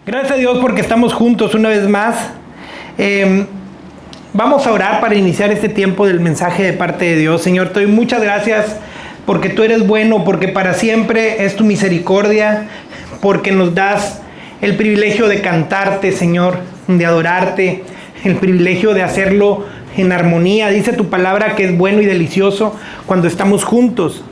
Gracias a Dios porque estamos juntos una vez más. Vamos a orar para iniciar este tiempo del mensaje de parte de Dios. Señor, te doy muchas gracias porque tú eres bueno, porque para siempre es tu misericordia, porque nos das el privilegio de cantarte, Señor, de adorarte, el privilegio de hacerlo en armonía. Dice tu palabra que es bueno y delicioso cuando estamos juntos.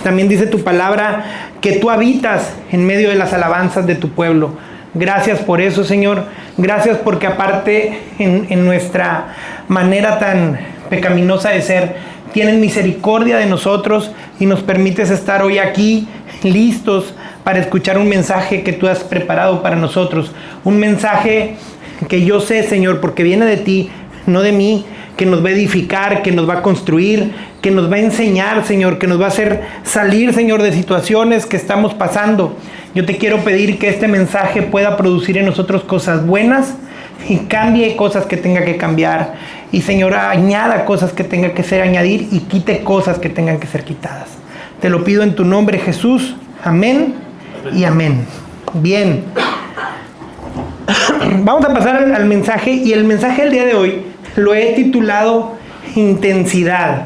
También dice tu palabra que tú habitas en medio de las alabanzas de tu pueblo. Gracias por eso, Señor. Gracias porque aparte en nuestra manera tan pecaminosa de ser, tienes misericordia de nosotros y nos permites estar hoy aquí listos para escuchar un mensaje que tú has preparado para nosotros. Un mensaje que yo sé, Señor, porque viene de ti, no de mí, que nos va a edificar, que nos va a construir, que nos va a enseñar, Señor, que nos va a hacer salir, Señor, de situaciones que estamos pasando. Yo te quiero pedir que este mensaje pueda producir en nosotros cosas buenas y cambie cosas que tenga que cambiar. Y, Señor, añada cosas que tenga que ser añadir y quite cosas que tengan que ser quitadas. Te lo pido en tu nombre, Jesús. Amén y amén. Bien. Vamos a pasar al mensaje, y el mensaje del día de hoy lo he titulado intensidad.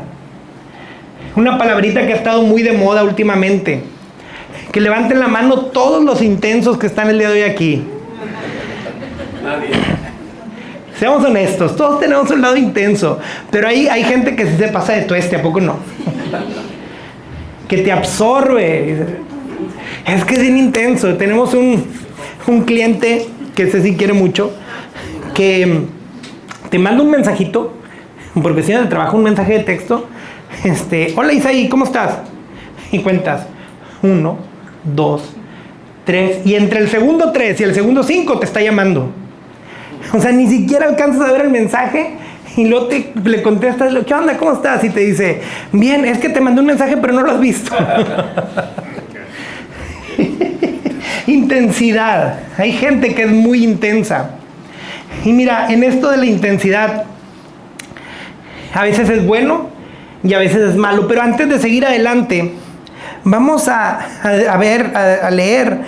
Una palabrita que ha estado muy de moda últimamente. Que levanten la mano todos los intensos que están el día de hoy aquí. Nadie. Seamos honestos, todos tenemos un lado intenso, pero hay gente que se pasa de tueste, ¿a poco no? Que te absorbe. Es que es bien intenso. Tenemos un cliente que ese sí quiere mucho, que te manda un mensajito, por cuestiones de trabajo, un mensaje de texto. Hola Isaí, ¿cómo estás? Y cuentas 1, 2, 3, y entre el segundo 3 y el segundo 5 te está llamando. O sea, ni siquiera alcanzas a ver el mensaje y luego le contestas, ¿qué onda? ¿Cómo estás? Y te dice, bien, es que te mandé un mensaje pero no lo has visto. Intensidad. Hay gente que es muy intensa. Y mira, en esto de la intensidad, a veces es bueno y a veces es malo. Pero antes de seguir adelante, vamos a leer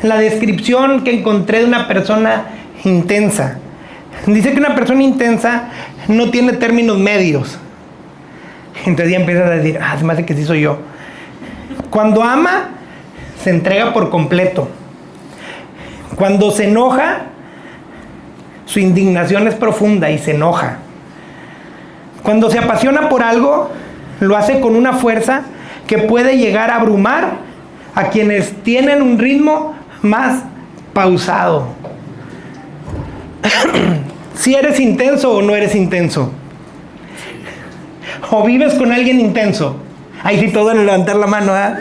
la descripción que encontré de una persona intensa. Dice que una persona intensa no tiene términos medios. Entonces ya empiezas a decir, se me hace que sí soy yo. Cuando ama, se entrega por completo. Cuando se enoja, su indignación es profunda y se enoja. Cuando se apasiona por algo, lo hace con una fuerza que puede llegar a abrumar a quienes tienen un ritmo más pausado. Si eres intenso o no eres intenso. O vives con alguien intenso. Ahí sí todo en levantar la mano, ¿eh?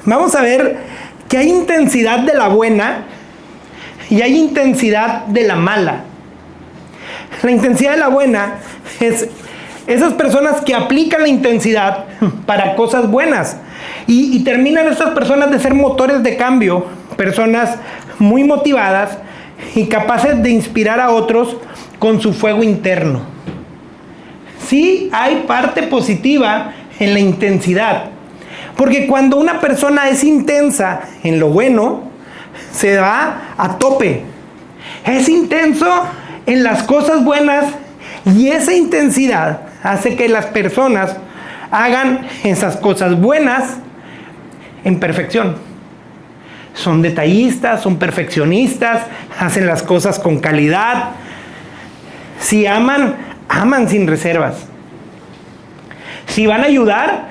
Vamos a ver que hay intensidad de la buena y hay intensidad de la mala. La intensidad de la buena es esas personas que aplican la intensidad para cosas buenas. Y terminan estas personas de ser motores de cambio, personas muy motivadas y capaces de inspirar a otros con su fuego interno. Sí hay parte positiva en la intensidad, porque cuando una persona es intensa en lo bueno, se va a tope. Es intenso en las cosas buenas y esa intensidad hace que las personas hagan esas cosas buenas en perfección. Son detallistas, son perfeccionistas, hacen las cosas con calidad. Si aman, aman sin reservas. Si van a ayudar,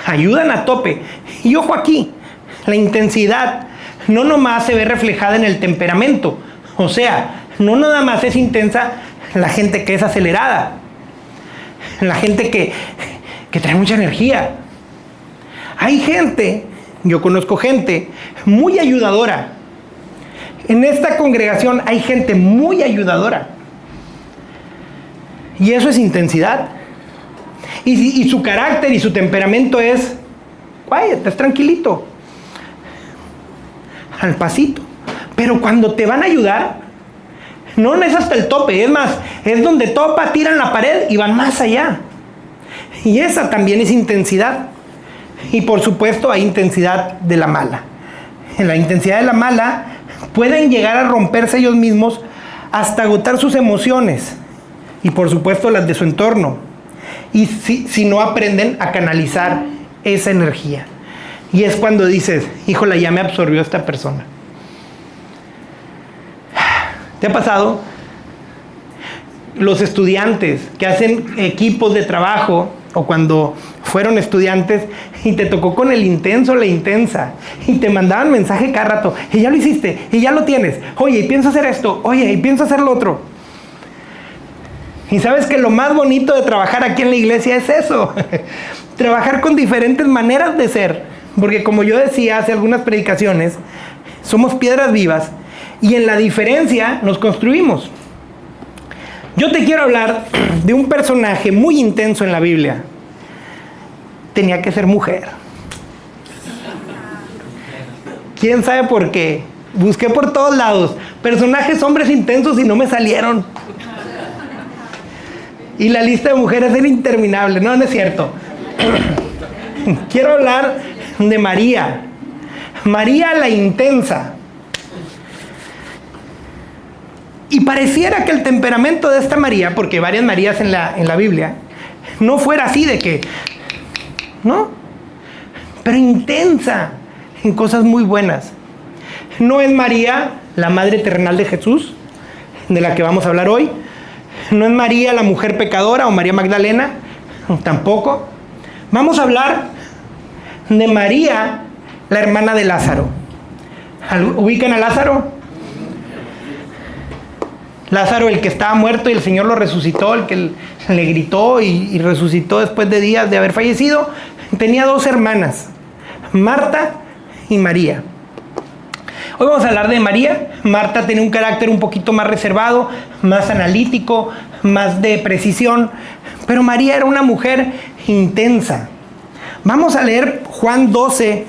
ayudan a tope. Y ojo aquí, la intensidad no nomás se ve reflejada en el temperamento. O sea, no nada más es intensa la gente que es acelerada, la gente que trae mucha energía. Hay gente, yo conozco gente muy ayudadora. En esta congregación hay gente muy ayudadora. Y eso es intensidad. Y su carácter y su temperamento es, estás tranquilito, al pasito. Pero cuando te van a ayudar, no es hasta el tope, es más, es donde topa, tiran la pared y van más allá. Y esa también es intensidad. Y por supuesto hay intensidad de la mala. en la intensidad de la mala, pueden llegar a romperse ellos mismos hasta agotar sus emociones y por supuesto las de su entorno. Y si no aprenden a canalizar esa energía. Y es cuando dices, híjole, ya me absorbió esta persona. ¿Te ha pasado? Los estudiantes que hacen equipos de trabajo o cuando fueron estudiantes y te tocó con el intenso o la intensa y te mandaban mensaje cada rato, y ya lo hiciste, y ya lo tienes, oye, y pienso hacer esto, oye, y pienso hacer lo otro. Y sabes que lo más bonito de trabajar aquí en la iglesia es eso, trabajar con diferentes maneras de ser, porque como yo decía hace algunas predicaciones, somos piedras vivas y en la diferencia nos construimos. Yo te quiero hablar de un personaje muy intenso en la Biblia. Tenía que ser mujer. ¿Quién sabe por qué? Busqué por todos lados personajes hombres intensos y no me salieron. Y la lista de mujeres era interminable. No, no es cierto. Quiero hablar de María. María la intensa. Y pareciera que el temperamento de esta María, porque varias Marías en la Biblia, no fuera así de que, ¿no? Pero intensa en cosas muy buenas. No es María la madre terrenal de Jesús, de la que vamos a hablar hoy. No es María la mujer pecadora o María Magdalena, tampoco. Vamos a hablar de María, la hermana de Lázaro. ¿Ubican a Lázaro? Lázaro, el que estaba muerto y el Señor lo resucitó, el que le gritó y resucitó después de días de haber fallecido, tenía 2 hermanas, Marta y María. Hoy vamos a hablar de María. Marta tenía un carácter un poquito más reservado, más analítico, más de precisión, pero María era una mujer intensa. Vamos a leer Juan 12,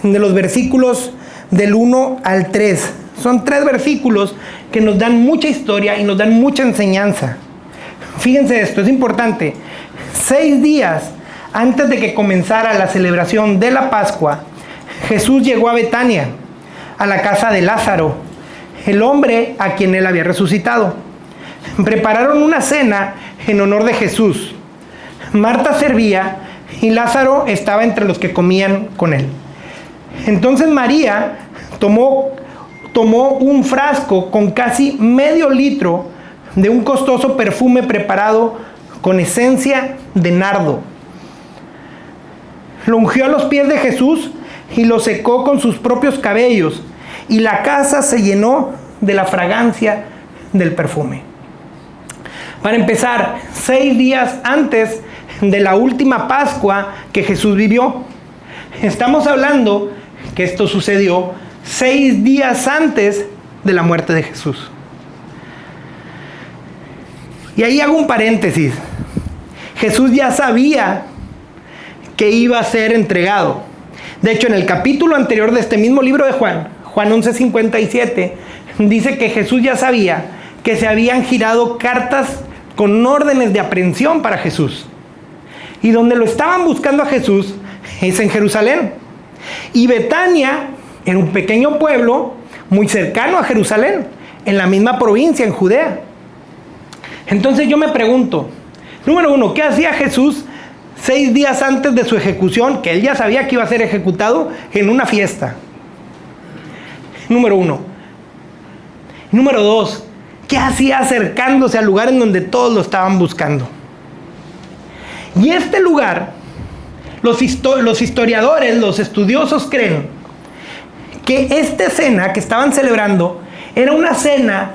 de los versículos del 1 al 3. Son 3 versículos que nos dan mucha historia y nos dan mucha enseñanza. Fíjense esto, es importante. 6 días antes de que comenzara la celebración de la Pascua, Jesús llegó a Betania, a la casa de Lázaro, el hombre a quien él había resucitado. Prepararon una cena en honor de Jesús. Marta servía y Lázaro estaba entre los que comían con él. Entonces María tomó un frasco con casi medio litro de un costoso perfume preparado con esencia de nardo. Lo ungió a los pies de Jesús y lo secó con sus propios cabellos, y la casa se llenó de la fragancia del perfume. Para empezar, 6 días antes de la última Pascua que Jesús vivió. Estamos hablando que esto sucedió 6 días antes de la muerte de Jesús. Y ahí hago un paréntesis. Jesús ya sabía que iba a ser entregado. De hecho, en el capítulo anterior de este mismo libro de Juan 11:57, dice que Jesús ya sabía que se habían girado cartas con órdenes de aprehensión para Jesús. Y donde lo estaban buscando a Jesús es en Jerusalén. Y Betania era un pequeño pueblo muy cercano a Jerusalén, en la misma provincia, en Judea. Entonces yo me pregunto, número 1, ¿qué hacía Jesús 6 días antes de su ejecución, que él ya sabía que iba a ser ejecutado en una fiesta? Número 1. Número 2, ¿qué hacía acercándose al lugar en donde todos lo estaban buscando? Y este lugar, los historiadores, los estudiosos creen que esta cena que estaban celebrando era una cena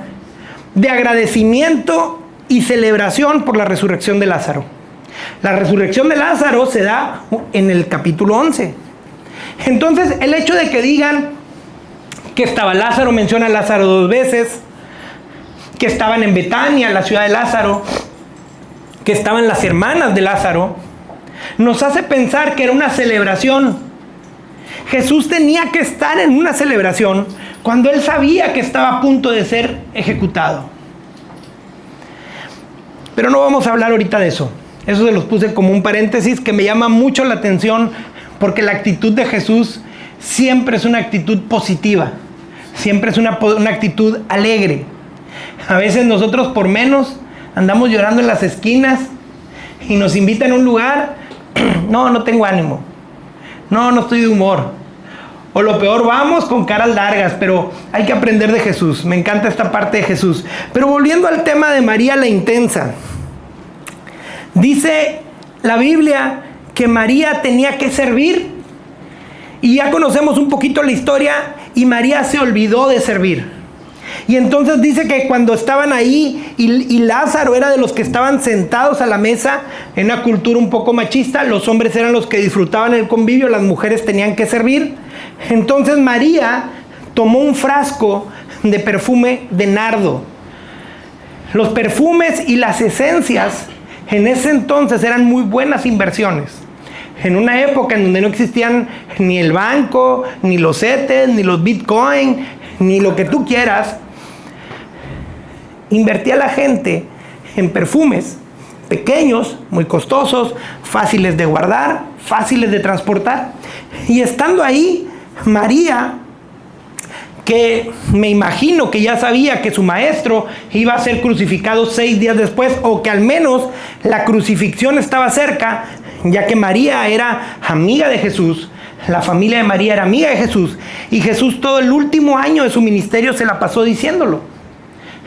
de agradecimiento y celebración por la resurrección de Lázaro. La resurrección de Lázaro se da en el capítulo 11. Entonces, el hecho de que digan que estaba Lázaro, menciona a Lázaro 2 veces, que estaban en Betania, la ciudad de Lázaro, que estaban las hermanas de Lázaro, nos hace pensar que era una celebración. Jesús tenía que estar en una celebración cuando él sabía que estaba a punto de ser ejecutado. Pero no vamos a hablar ahorita de eso. Eso se los puse como un paréntesis que me llama mucho la atención, porque la actitud de Jesús siempre es una actitud positiva, siempre es una actitud alegre. A veces nosotros por menos andamos llorando en las esquinas y nos invitan a un lugar, no tengo ánimo, no estoy de humor. O lo peor, vamos con caras largas, pero hay que aprender de Jesús. Me encanta esta parte de Jesús. Pero volviendo al tema de María la intensa, dice la Biblia que María tenía que servir. Y ya conocemos un poquito la historia y María se olvidó de servir. Y entonces dice que cuando estaban ahí y Lázaro era de los que estaban sentados a la mesa, en una cultura un poco machista, los hombres eran los que disfrutaban el convivio, las mujeres tenían que servir. Entonces María tomó un frasco de perfume de nardo. Los perfumes y las esencias en ese entonces eran muy buenas inversiones. En una época en donde no existían ni el banco, ni los CETES, ni los Bitcoin, ni lo que tú quieras, invertía la gente en perfumes pequeños, muy costosos, fáciles de guardar, fáciles de transportar. Y estando ahí, María, que me imagino que ya sabía que su maestro iba a ser crucificado 6 días después, o que al menos la crucifixión estaba cerca, ya que María era amiga de Jesús, la familia de María era amiga de Jesús, y Jesús todo el último año de su ministerio se la pasó diciéndolo.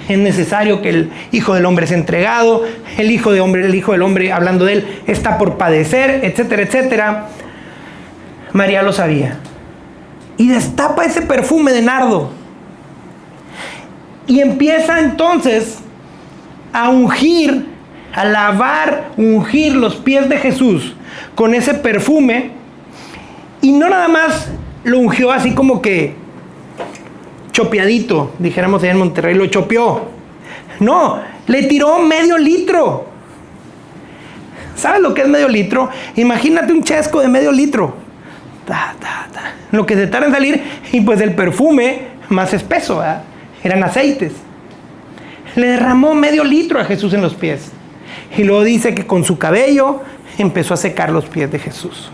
Es necesario que el Hijo del Hombre sea entregado, el Hijo del Hombre, hablando de él, está por padecer, etcétera, etcétera. María lo sabía. Y destapa ese perfume de nardo. Y empieza entonces a ungir, a lavar, ungir los pies de Jesús con ese perfume. Y no nada más lo ungió así como que chopeadito, dijéramos allá en Monterrey, lo chopeó. No, le tiró medio litro. ¿Sabes lo que es medio litro? Imagínate un chesco de medio litro. Lo que se tarda en salir, y pues el perfume más espeso, ¿verdad? Eran aceites. Le derramó medio litro a Jesús en los pies. Y luego dice que con su cabello empezó a secar los pies de Jesús.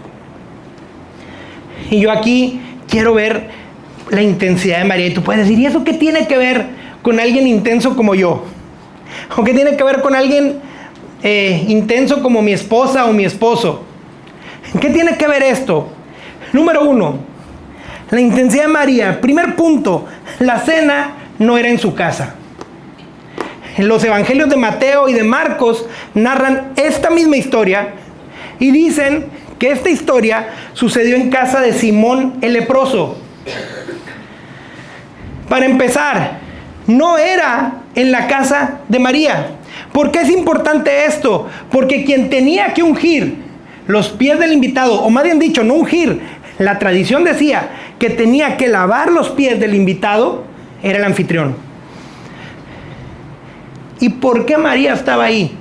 Y yo aquí quiero ver la intensidad de María. Y tú puedes decir, ¿y eso qué tiene que ver con alguien intenso como yo? ¿O qué tiene que ver con alguien intenso como mi esposa o mi esposo? ¿Qué tiene que ver esto? Número 1, la intensidad de María. Primer punto, la cena no era en su casa. Los evangelios de Mateo y de Marcos narran esta misma historia y dicen que esta historia sucedió en casa de Simón el leproso. Para empezar, no era en la casa de María. ¿Por qué es importante esto? Porque quien tenía que ungir los pies del invitado, o más bien dicho, no ungir, la tradición decía que tenía que lavar los pies del invitado, era el anfitrión. ¿Y por qué María estaba ahí?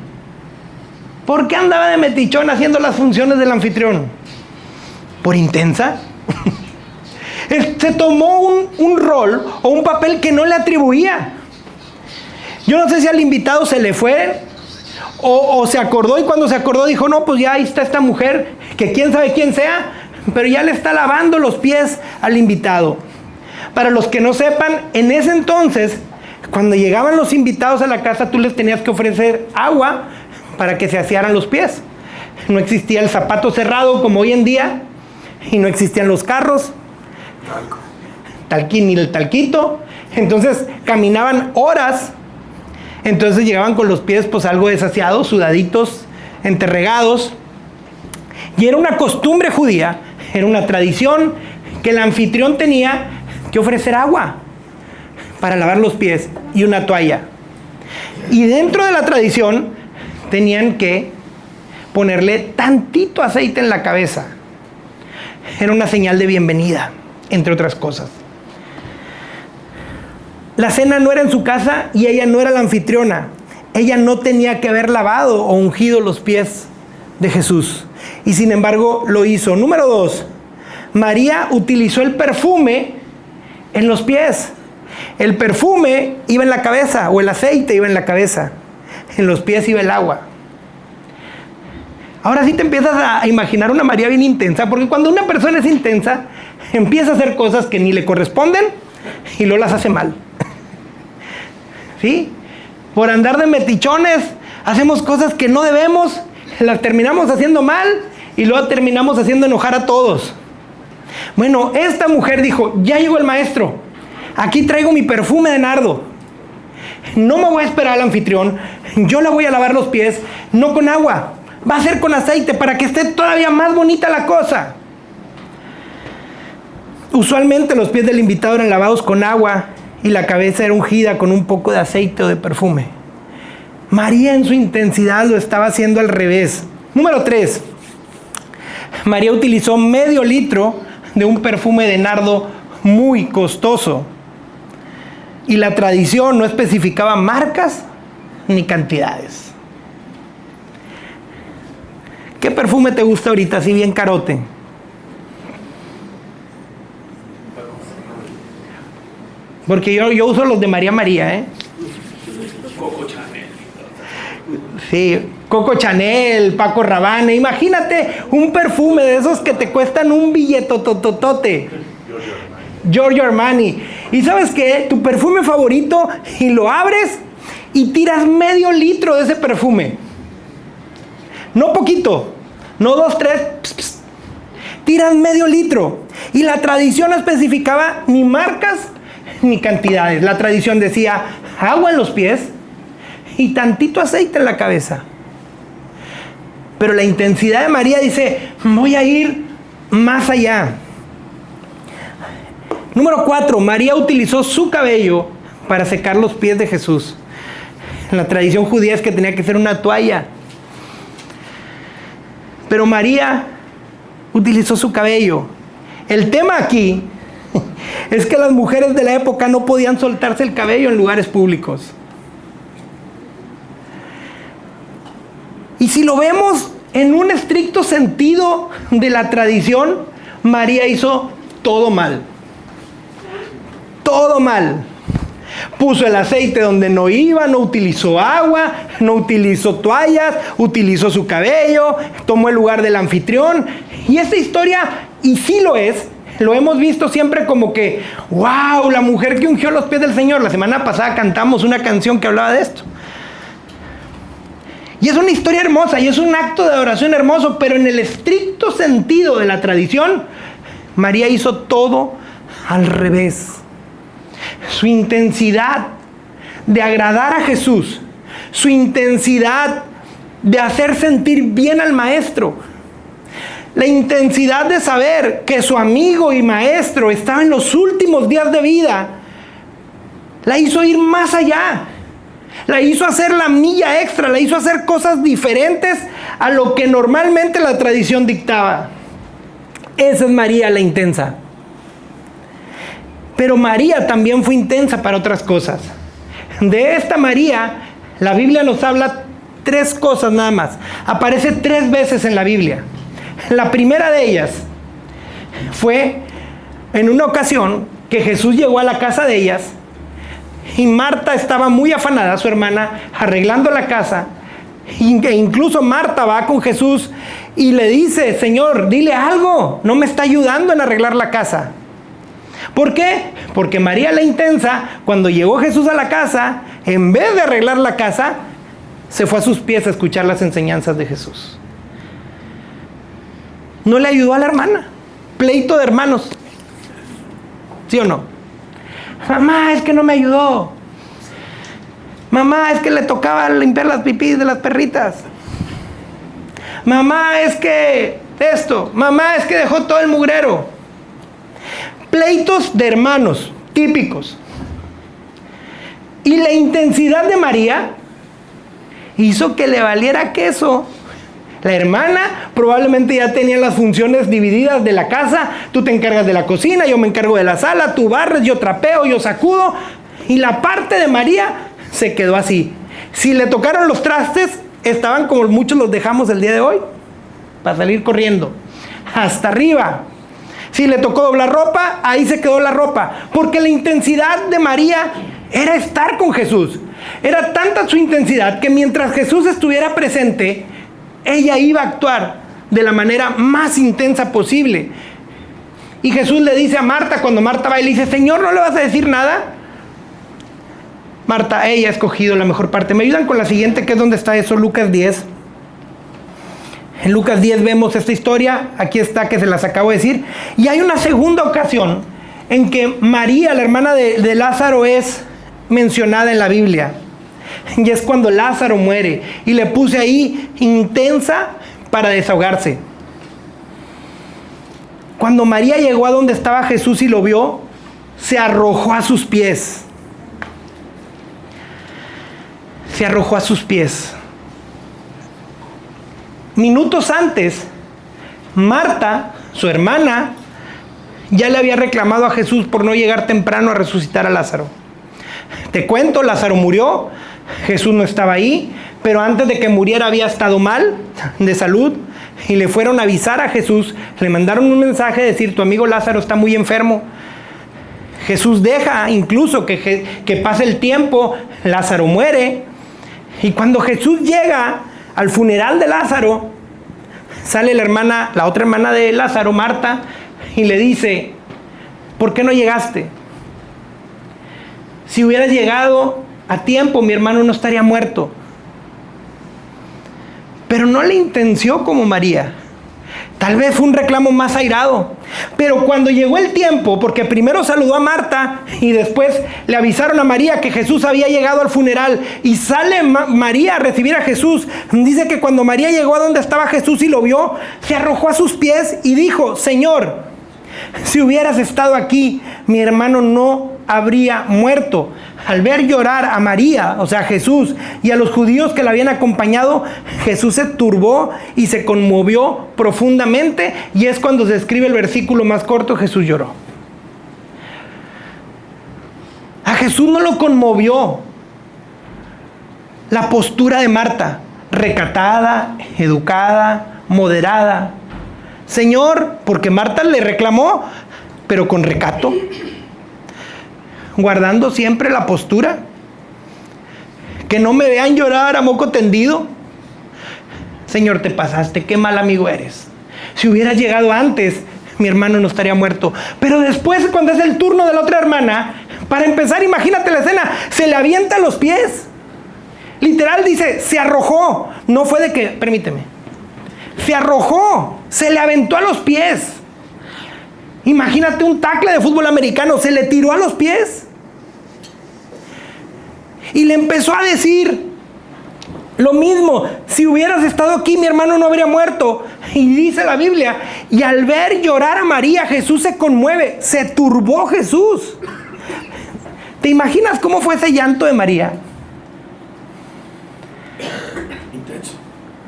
¿Por qué andaba de metichón haciendo las funciones del anfitrión? ¿Por intensa? Se tomó un rol o un papel que no le atribuía. Yo no sé si al invitado se le fue o se acordó, y cuando se acordó dijo, no, pues ya ahí está esta mujer, que quién sabe quién sea, pero ya le está lavando los pies al invitado. Para los que no sepan, en ese entonces, cuando llegaban los invitados a la casa, tú les tenías que ofrecer agua para que se asearan los pies. No existía el zapato cerrado como hoy en día, y no existían los carros, ni el talquito. Entonces caminaban horas. Entonces llegaban con los pies pues algo desasiados, sudaditos, enterregados. Y era una costumbre judía, era una tradición que el anfitrión tenía que ofrecer agua para lavar los pies y una toalla. Y dentro de la tradición tenían que ponerle tantito aceite en la cabeza. Era una señal de bienvenida, entre otras cosas. La cena no era en su casa y ella no era la anfitriona. Ella no tenía que haber lavado o ungido los pies de Jesús. Y sin embargo lo hizo. Número 2, María utilizó el perfume en los pies. El perfume iba en la cabeza, o el aceite iba en la cabeza. En los pies iba el agua. Ahora sí te empiezas a imaginar una María bien intensa, porque cuando una persona es intensa, empieza a hacer cosas que ni le corresponden y luego las hace mal. ¿Sí? Por andar de metichones, hacemos cosas que no debemos, las terminamos haciendo mal y luego terminamos haciendo enojar a todos. Bueno, esta mujer dijo, ya llegó el maestro, aquí traigo mi perfume de nardo. No me voy a esperar al anfitrión, yo la voy a lavar los pies, no con agua, va a ser con aceite para que esté todavía más bonita la cosa. Usualmente los pies del invitado eran lavados con agua y la cabeza era ungida con un poco de aceite o de perfume. María en su intensidad lo estaba haciendo al revés. Número 3. María utilizó medio litro de un perfume de nardo muy costoso. Y la tradición no especificaba marcas ni cantidades. ¿Qué perfume te gusta ahorita, así bien carote? Porque yo uso los de María María, ¿eh? Coco Chanel. Sí, Coco Chanel, Paco Rabanne. Imagínate un perfume de esos que te cuestan un billetototote. Giorgio Armani. ¿Y sabes qué? Tu perfume favorito, y lo abres y tiras medio litro de ese perfume. No poquito, no 2, 3. Tiras medio litro. Y la tradición no especificaba ni marcas ni cantidades. La tradición decía agua en los pies y tantito aceite en la cabeza. Pero la intensidad de María dice, voy a ir más allá. Número 4, María utilizó su cabello para secar los pies de Jesús. En la tradición judía es que tenía que ser una toalla. Pero María utilizó su cabello. El tema aquí es que las mujeres de la época no podían soltarse el cabello en lugares públicos. Y si lo vemos en un estricto sentido de la tradición, María hizo todo mal. Todo mal. Puso el aceite donde no iba, no utilizó agua, no utilizó toallas, utilizó su cabello, tomó el lugar del anfitrión. Y esta historia, y sí lo es, lo hemos visto siempre como que, wow, la mujer que ungió los pies del Señor. La semana pasada cantamos una canción que hablaba de esto. Y es una historia hermosa y es un acto de adoración hermoso, pero en el estricto sentido de la tradición, María hizo todo al revés. Su intensidad de agradar a Jesús, su intensidad de hacer sentir bien al maestro, la intensidad de saber que su amigo y maestro estaba en los últimos días de vida, la hizo ir más allá, la hizo hacer la milla extra, la hizo hacer cosas diferentes a lo que normalmente la tradición dictaba. Esa es María la intensa. Pero María también fue intensa para otras cosas. De esta María, la Biblia nos habla 3 cosas nada más. Aparece 3 veces en la Biblia. La primera de ellas fue en una ocasión que Jesús llegó a la casa de ellas y Marta estaba muy afanada, su hermana, arreglando la casa. E incluso Marta va con Jesús y le dice, Señor, dile algo, no me está ayudando en arreglar la casa. ¿Por qué? Porque María la intensa, cuando llegó Jesús a la casa, en vez de arreglar la casa, se fue a sus pies a escuchar las enseñanzas de Jesús. No le ayudó a la hermana. Pleito de hermanos. ¿Sí o no? Mamá, es que no me ayudó. Mamá, es que le tocaba limpiar las pipís de las perritas. Mamá, es que esto. Mamá, es que dejó todo el mugrero. Pleitos de hermanos, típicos. Y la intensidad de María hizo que le valiera queso. La hermana probablemente ya tenía las funciones divididas de la casa. Tú te encargas de la cocina, yo me encargo de la sala, tú barres, yo trapeo, yo sacudo. Y la parte de María se quedó así. Si le tocaron los trastes, estaban como muchos los dejamos el día de hoy, para salir corriendo. Hasta arriba. Si le tocó doblar ropa, ahí se quedó la ropa. Porque la intensidad de María era estar con Jesús. Era tanta su intensidad que mientras Jesús estuviera presente, ella iba a actuar de la manera más intensa posible. Y Jesús le dice a Marta, cuando Marta va y le dice, Señor, ¿no le vas a decir nada? Marta, ella ha escogido la mejor parte. ¿Me ayudan con la siguiente, que es donde está eso? Lucas 10. En Lucas 10 vemos esta historia. Aquí está, que se las acabo de decir. Y hay una segunda ocasión en que María, la hermana de Lázaro, es mencionada en la Biblia. Y es cuando Lázaro muere. Y le puse ahí intensa para desahogarse. Cuando María llegó a donde estaba Jesús y lo vio, se arrojó a sus pies. Se arrojó a sus pies. Minutos antes, Marta, su hermana, ya le había reclamado a Jesús por no llegar temprano a resucitar a Lázaro. Te cuento, Lázaro murió, Jesús no estaba ahí, pero antes de que muriera había estado mal de salud y le fueron a avisar a Jesús, le mandaron un mensaje de decir, tu amigo Lázaro está muy enfermo. Jesús deja incluso que pase el tiempo, Lázaro muere, y cuando Jesús llega al funeral de Lázaro, sale la otra hermana de Lázaro, Marta, y le dice, ¿por qué no llegaste? Si hubieras llegado a tiempo, mi hermano no estaría muerto. Pero no le intenció como María. Tal vez fue un reclamo más airado. Pero cuando llegó el tiempo, porque primero saludó a Marta y después le avisaron a María que Jesús había llegado al funeral y sale María a recibir a Jesús. Dice que cuando María llegó a donde estaba Jesús y lo vio, se arrojó a sus pies y dijo, Señor, si hubieras estado aquí, mi hermano no habría muerto. Al ver llorar a María, o sea, a Jesús, y a los judíos que la habían acompañado, Jesús se turbó y se conmovió profundamente, y es cuando se escribe el versículo más corto, Jesús lloró. A Jesús no lo conmovió la postura de Marta, recatada, educada, moderada. Señor, porque Marta le reclamó, pero con recato, guardando siempre la postura. Que no me vean llorar a moco tendido. Señor, te pasaste, qué mal amigo eres. Si hubieras llegado antes, mi hermano no estaría muerto. Pero después, cuando es el turno de la otra hermana, para empezar, imagínate la escena, se le avienta a los pies. Literal dice, se arrojó. No fue de que, permíteme, se arrojó, se le aventó a los pies. Imagínate un tackle de fútbol americano, se le tiró a los pies. Y le empezó a decir lo mismo, si hubieras estado aquí, mi hermano no habría muerto. Y dice la Biblia, y al ver llorar a María, Jesús se conmueve, se turbó Jesús. ¿Te imaginas cómo fue ese llanto de María?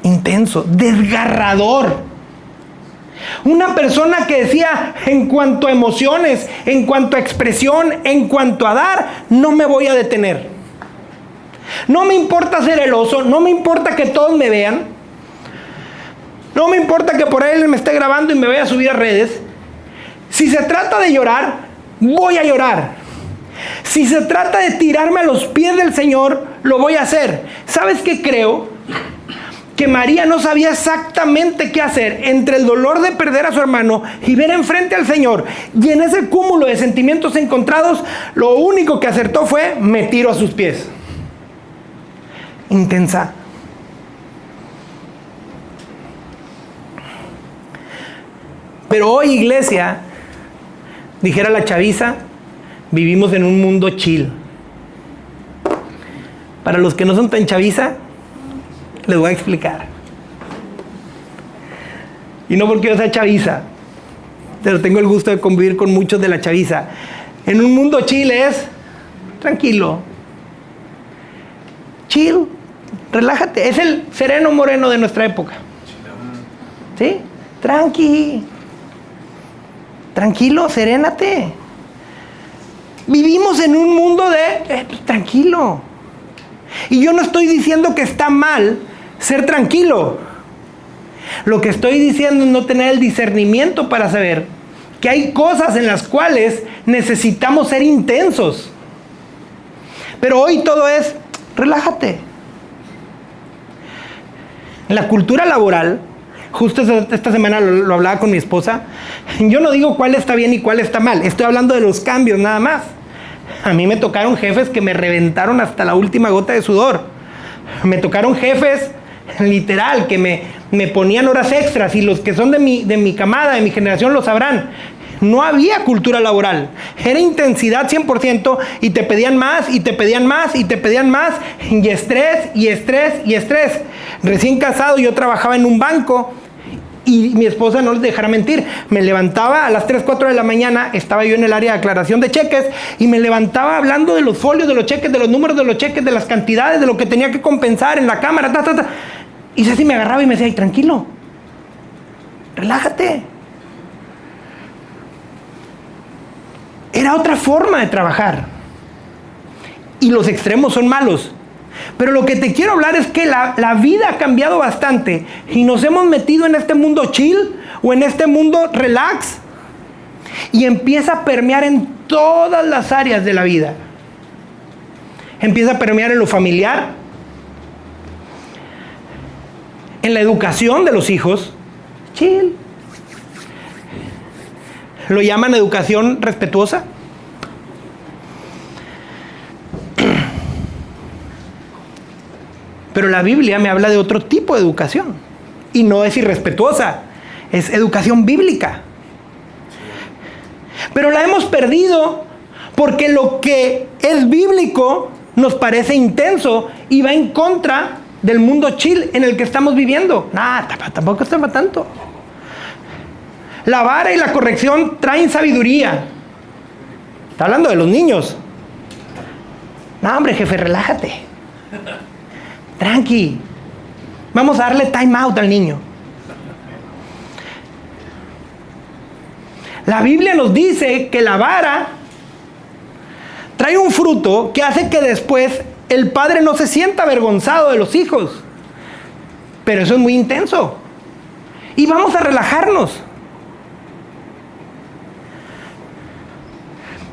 Intenso, desgarrador. Una persona que decía, en cuanto a emociones, en cuanto a expresión, en cuanto a dar, no me voy a detener. No me importa ser el oso, no me importa que todos me vean, no me importa que por ahí me esté grabando y me vaya a subir a redes. Si se trata de llorar, voy a llorar. Si se trata de tirarme a los pies del Señor, lo voy a hacer. ¿Sabes qué creo? Que María no sabía exactamente qué hacer entre el dolor de perder a su hermano y ver enfrente al Señor. Y en ese cúmulo de sentimientos encontrados, lo único que acertó fue, me tiro a sus pies. Intensa. Pero hoy, iglesia, dijera la chaviza, vivimos en un mundo chill. Para los que no son tan chaviza, les voy a explicar. Y no porque yo sea chaviza, pero tengo el gusto de convivir con muchos de la chaviza. En un mundo chill es tranquilo. Chill, relájate. Es el sereno moreno de nuestra época. ¿Sí? Tranquilo, serénate. Vivimos en un mundo de tranquilo. Y yo no estoy diciendo que está mal ser tranquilo. Lo que estoy diciendo es no tener el discernimiento para saber que hay cosas en las cuales necesitamos ser intensos. Pero hoy todo es, relájate. La cultura laboral, justo esta semana lo hablaba con mi esposa, yo no digo cuál está bien y cuál está mal, estoy hablando de los cambios nada más. A mí me tocaron jefes que me reventaron hasta la última gota de sudor. Me tocaron jefes, literal, que me ponían horas extras, y los que son de mi camada, de mi generación, lo sabrán. No había cultura laboral, era intensidad 100%, y te pedían más, y te pedían más, y te pedían más, y estrés, y estrés, y estrés. Recién casado, yo trabajaba en un banco, y mi esposa no les dejará mentir, me levantaba a las 3, 4 de la mañana, estaba yo en el área de aclaración de cheques, y me levantaba hablando de los folios de los cheques, de los números de los cheques, de las cantidades, de lo que tenía que compensar en la cámara, y Ceci me agarraba y me decía, ay, tranquilo, relájate. Era otra forma de trabajar. Y los extremos son malos. Pero lo que te quiero hablar es que la vida ha cambiado bastante. Y nos hemos metido en este mundo chill o en este mundo relax. Y empieza a permear en todas las áreas de la vida. Empieza a permear en lo familiar, en la educación de los hijos. Chill. Lo llaman educación respetuosa. Pero la Biblia me habla de otro tipo de educación. Y no es irrespetuosa, es educación bíblica. Pero la hemos perdido porque lo que es bíblico nos parece intenso y va en contra del mundo chill en el que estamos viviendo. Tampoco es para tanto. La vara y la corrección traen sabiduría. Está hablando de los niños. No, hombre, jefe, relájate. Tranqui. Vamos a darle time out al niño. La Biblia nos dice que la vara trae un fruto que hace que después el padre no se sienta avergonzado de los hijos. Pero eso es muy intenso. Y vamos a relajarnos.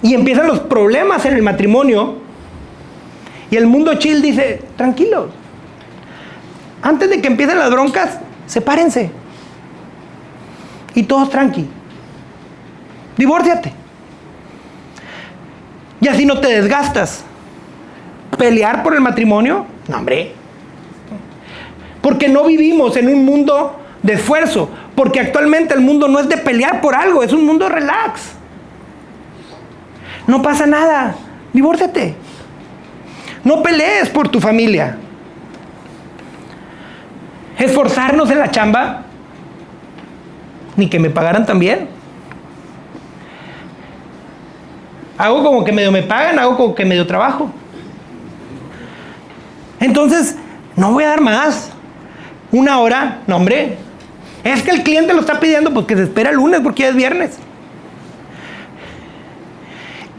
Y empiezan los problemas en el matrimonio. Y el mundo chill dice, tranquilos. Antes de que empiecen las broncas, sepárense. Y todos tranqui. Divórciate. Y así no te desgastas. ¿Pelear por el matrimonio? No, hombre. Porque no vivimos en un mundo de esfuerzo. Porque actualmente el mundo no es de pelear por algo, es un mundo relax. No pasa nada. Divórciate. No pelees por tu familia. Esforzarnos en la chamba. Ni que me pagaran también. Hago como que medio me pagan, hago como que medio trabajo. Entonces, no voy a dar más. 1 hora, no, hombre. Es que el cliente lo está pidiendo, pues que se espera el lunes porque ya es viernes.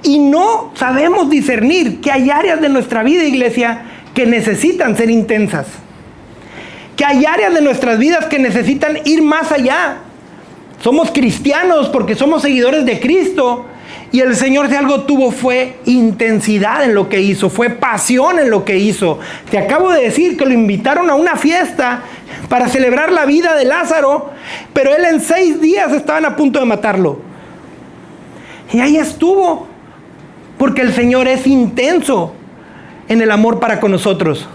Y no sabemos discernir que hay áreas de nuestra vida, iglesia, que necesitan ser intensas. Que hay áreas de nuestras vidas que necesitan ir más allá. Somos cristianos porque somos seguidores de Cristo. Y el Señor, si algo tuvo, fue intensidad en lo que hizo, fue pasión en lo que hizo. Te acabo de decir que lo invitaron a una fiesta para celebrar la vida de Lázaro, pero él en 6 días estaban a punto de matarlo. Y ahí estuvo, porque el Señor es intenso en el amor para con nosotros.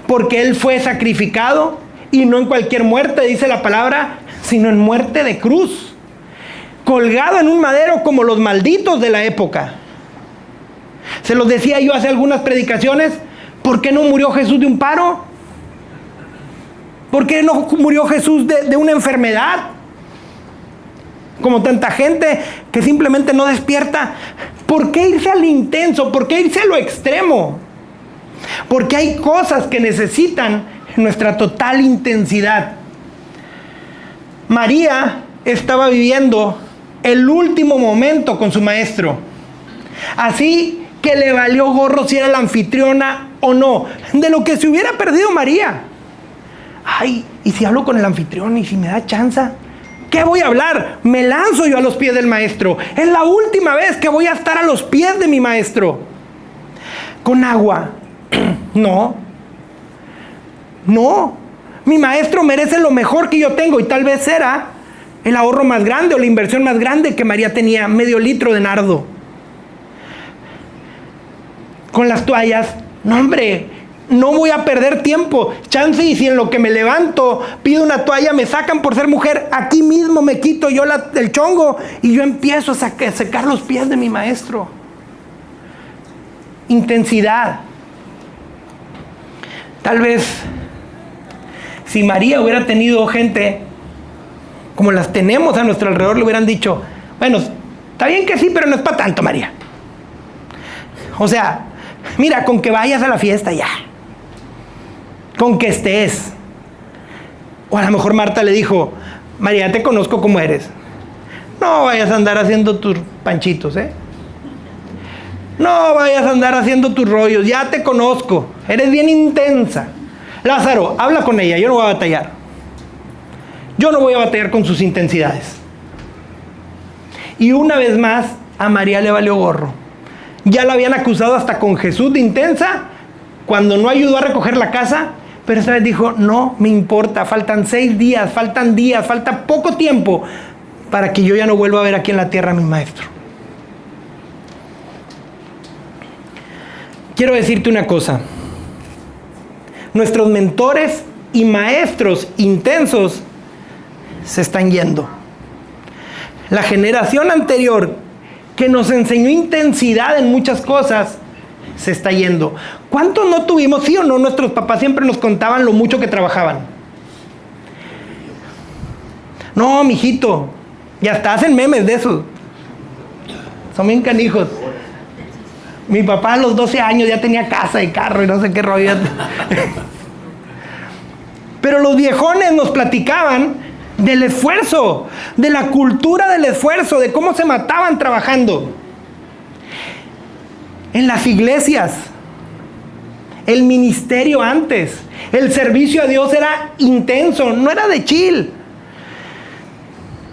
Porque Él fue sacrificado, y no en cualquier muerte, dice la palabra, sino en muerte de cruz. Colgado en un madero como los malditos de la época. Se los decía yo hace algunas predicaciones. ¿Por qué no murió Jesús de un paro? ¿Por qué no murió Jesús de una enfermedad? Como tanta gente que simplemente no despierta. ¿Por qué irse al intenso? ¿Por qué irse a lo extremo? Porque hay cosas que necesitan nuestra total intensidad. María estaba viviendo el último momento con su maestro. Así que le valió gorro si era la anfitriona o no. De lo que se hubiera perdido María. Ay, ¿y si hablo con el anfitrión? ¿Y si me da chance? ¿Qué voy a hablar? Me lanzo yo a los pies del maestro. Es la última vez que voy a estar a los pies de mi maestro. Con agua. No. Mi maestro merece lo mejor que yo tengo, y tal vez era el ahorro más grande o la inversión más grande que María tenía, medio litro de nardo. Con las toallas, no hombre, no voy a perder tiempo. Chance y si en lo que me levanto pido una toalla, me sacan por ser mujer, aquí mismo me quito yo el chongo y yo empiezo a secar los pies de mi maestro. Intensidad. Tal vez si María hubiera tenido gente como las tenemos a nuestro alrededor, le hubieran dicho, bueno, está bien que sí, pero no es para tanto, María. O sea, mira, con que vayas a la fiesta ya, con que estés. O a lo mejor Marta le dijo, María, te conozco como eres, no vayas a andar haciendo tus panchitos, no vayas a andar haciendo tus rollos, ya te conozco, eres bien intensa. Lázaro, habla con ella, yo no voy a batallar. Yo no voy a batallar con sus intensidades. Y una vez más, a María le valió gorro. Ya la habían acusado hasta con Jesús de intensa, cuando no ayudó a recoger la casa, pero esta vez dijo, no me importa, faltan 6 días, falta poco tiempo para que yo ya no vuelva a ver aquí en la tierra a mi maestro. Quiero decirte una cosa. Nuestros mentores y maestros intensos se están yendo. La generación anterior que nos enseñó intensidad en muchas cosas se está yendo. ¿Cuántos no tuvimos? Sí o no, nuestros papás siempre nos contaban lo mucho que trabajaban. No, mijito, ya hasta hacen memes de esos. Son bien canijos. Mi papá a los 12 años ya tenía casa y carro y no sé qué rollo. Pero los viejones nos platicaban del esfuerzo, de la cultura del esfuerzo, de cómo se mataban trabajando. En las iglesias, el ministerio antes, el servicio a Dios era intenso, no era de chill.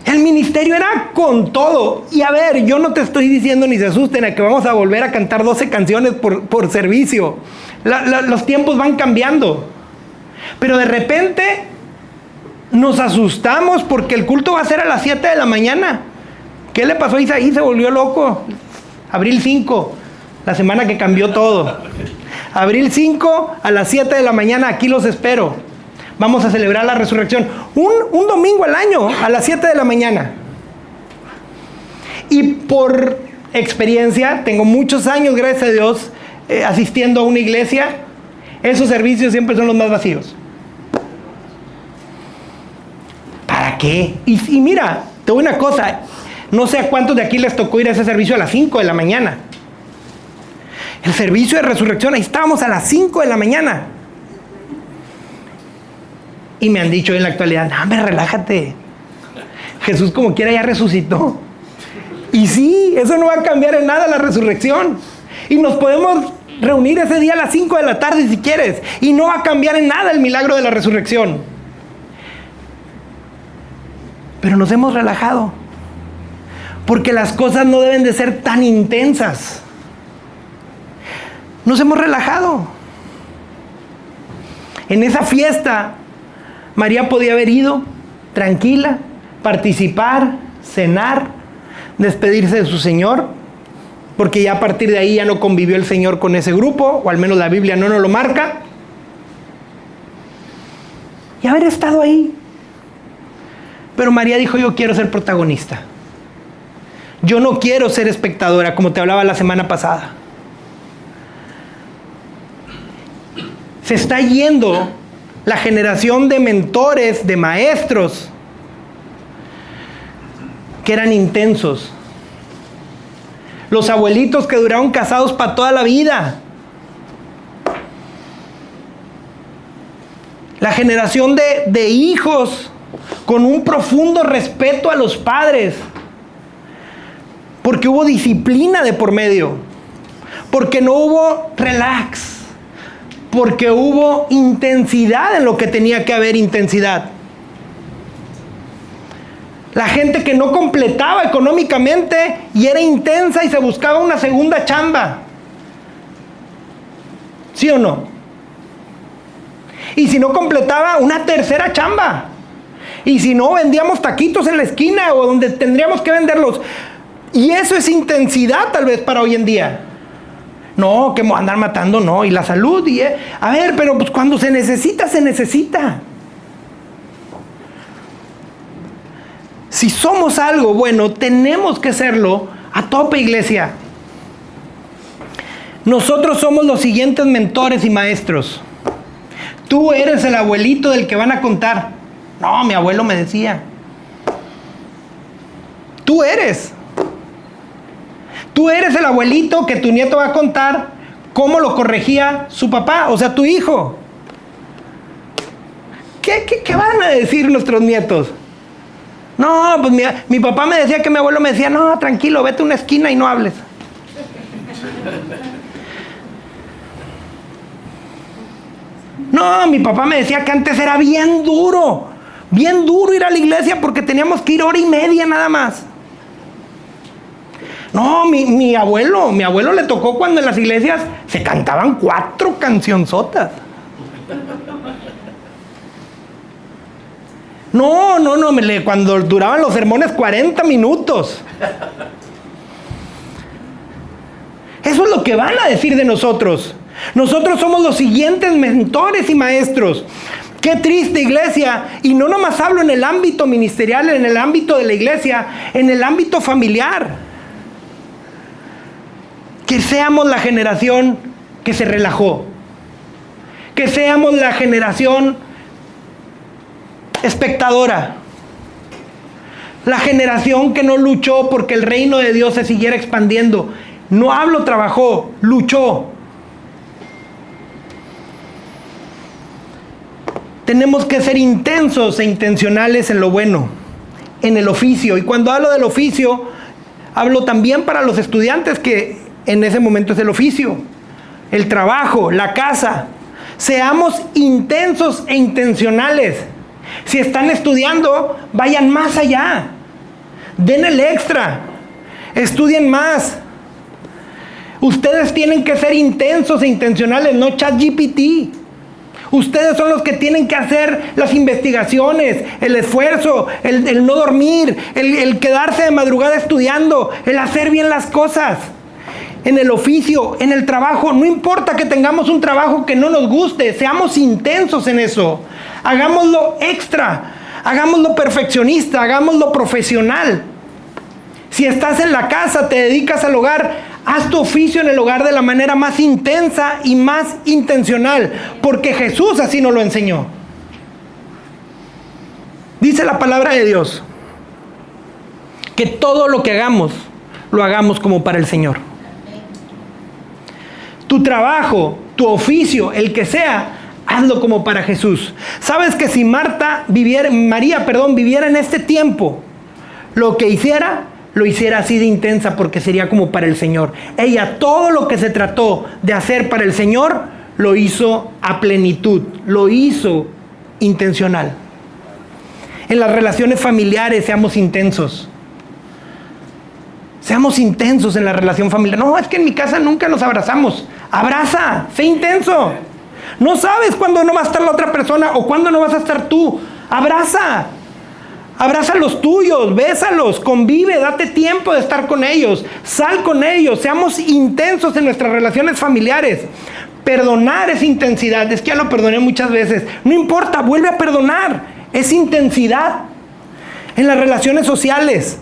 El ministerio era con todo. Y a ver, yo no te estoy diciendo ni se asusten a que vamos a volver a cantar 12 canciones por servicio. Los tiempos van cambiando. Pero de repente nos asustamos porque el culto va a ser a las 7 de la mañana. ¿Qué le pasó a Isaí? Se volvió loco. Abril 5, la semana que cambió todo. Abril 5 a las 7 de la mañana, aquí los espero. Vamos a celebrar la resurrección. Un domingo al año, a las 7 de la mañana. Y por experiencia, tengo muchos años, gracias a Dios, asistiendo a una iglesia. Esos servicios siempre son los más vacíos. ¿Para qué? Y mira, te digo una cosa. No sé a cuántos de aquí les tocó ir a ese servicio a las 5 de la mañana. El servicio de resurrección, ahí estábamos a las 5 de la mañana. Y me han dicho en la actualidad, no, hombre, relájate. Jesús como quiera ya resucitó. Y sí, eso no va a cambiar en nada la resurrección. Y nos podemos reunir ese día a las 5 de la tarde si quieres. Y no va a cambiar en nada el milagro de la resurrección. Pero nos hemos relajado. Porque las cosas no deben de ser tan intensas. Nos hemos relajado. En esa fiesta, María podía haber ido tranquila, participar, cenar, despedirse de su Señor, porque ya a partir de ahí ya no convivió el Señor con ese grupo, o al menos la Biblia no nos lo marca. Y haber estado ahí. Pero María dijo, yo quiero ser protagonista. Yo no quiero ser espectadora, como te hablaba la semana pasada. Se está yendo la generación de mentores, de maestros, que eran intensos. Los abuelitos que duraron casados para toda la vida. La generación de hijos con un profundo respeto a los padres. Porque hubo disciplina de por medio. Porque no hubo relax. Porque hubo intensidad en lo que tenía que haber intensidad. La gente que no completaba económicamente y era intensa y se buscaba una segunda chamba. ¿Sí o no? Y si no completaba, una tercera chamba. Y si no, vendíamos taquitos en la esquina o donde tendríamos que venderlos. Y eso es intensidad tal vez para hoy en día. No, que andar matando, no. Y la salud, a ver, pero pues cuando se necesita, se necesita. Si somos algo bueno, tenemos que serlo a tope, iglesia. Nosotros somos los siguientes mentores y maestros. Tú eres el abuelito del que van a contar. No, mi abuelo me decía. Tú eres el abuelito que tu nieto va a contar cómo lo corregía su papá, o sea, tu hijo. ¿Qué van a decir nuestros nietos? No, pues mi papá me decía que mi abuelo me decía, no, tranquilo, vete a una esquina y no hables. No, mi papá me decía que antes era bien duro ir a la iglesia porque teníamos que ir 1:30 nada más. No, mi abuelo le tocó cuando en las iglesias se cantaban 4 cancionzotas. No, cuando duraban los sermones 40 minutos. Eso es lo que van a decir de nosotros. Nosotros somos los siguientes mentores y maestros. Qué triste, iglesia. Y no nomás hablo en el ámbito ministerial, en el ámbito de la iglesia, en el ámbito familiar. Que seamos la generación que se relajó. Que seamos la generación espectadora. La generación que no luchó porque el reino de Dios se siguiera expandiendo. No hablo trabajó, luchó. Tenemos que ser intensos e intencionales en lo bueno, en el oficio. Y cuando hablo del oficio, hablo también para los estudiantes, que en ese momento es el oficio, el trabajo, la casa. Seamos intensos e intencionales. Si están estudiando, vayan más allá. Den el extra. Estudien más. Ustedes tienen que ser intensos e intencionales, no ChatGPT. Ustedes son los que tienen que hacer las investigaciones, el esfuerzo, el no dormir, el quedarse de madrugada estudiando, el hacer bien las cosas. En el oficio, en el trabajo, no importa que tengamos un trabajo que no nos guste, seamos intensos en eso. Hagámoslo extra, hagámoslo perfeccionista, hagámoslo profesional. Si estás en la casa, te dedicas al hogar, haz tu oficio en el hogar de la manera más intensa y más intencional, porque Jesús así nos lo enseñó. Dice la palabra de Dios que todo lo que hagamos, lo hagamos como para el Señor. Tu trabajo, tu oficio, el que sea, hazlo como para Jesús. ¿Sabes que si María viviera en este tiempo, lo que hiciera, lo hiciera así de intensa porque sería como para el Señor? Ella todo lo que se trató de hacer para el Señor, lo hizo a plenitud, lo hizo intencional. En las relaciones familiares seamos intensos. Seamos intensos en la relación familiar. No, es que en mi casa nunca nos abrazamos. Abraza, sé intenso. No sabes cuándo no va a estar la otra persona o cuándo no vas a estar tú. Abraza. Abraza a los tuyos, bésalos, convive, date tiempo de estar con ellos, sal con ellos, seamos intensos en nuestras relaciones familiares. Perdonar es intensidad, es que ya lo perdoné muchas veces. No importa, vuelve a perdonar, es intensidad. En las relaciones sociales,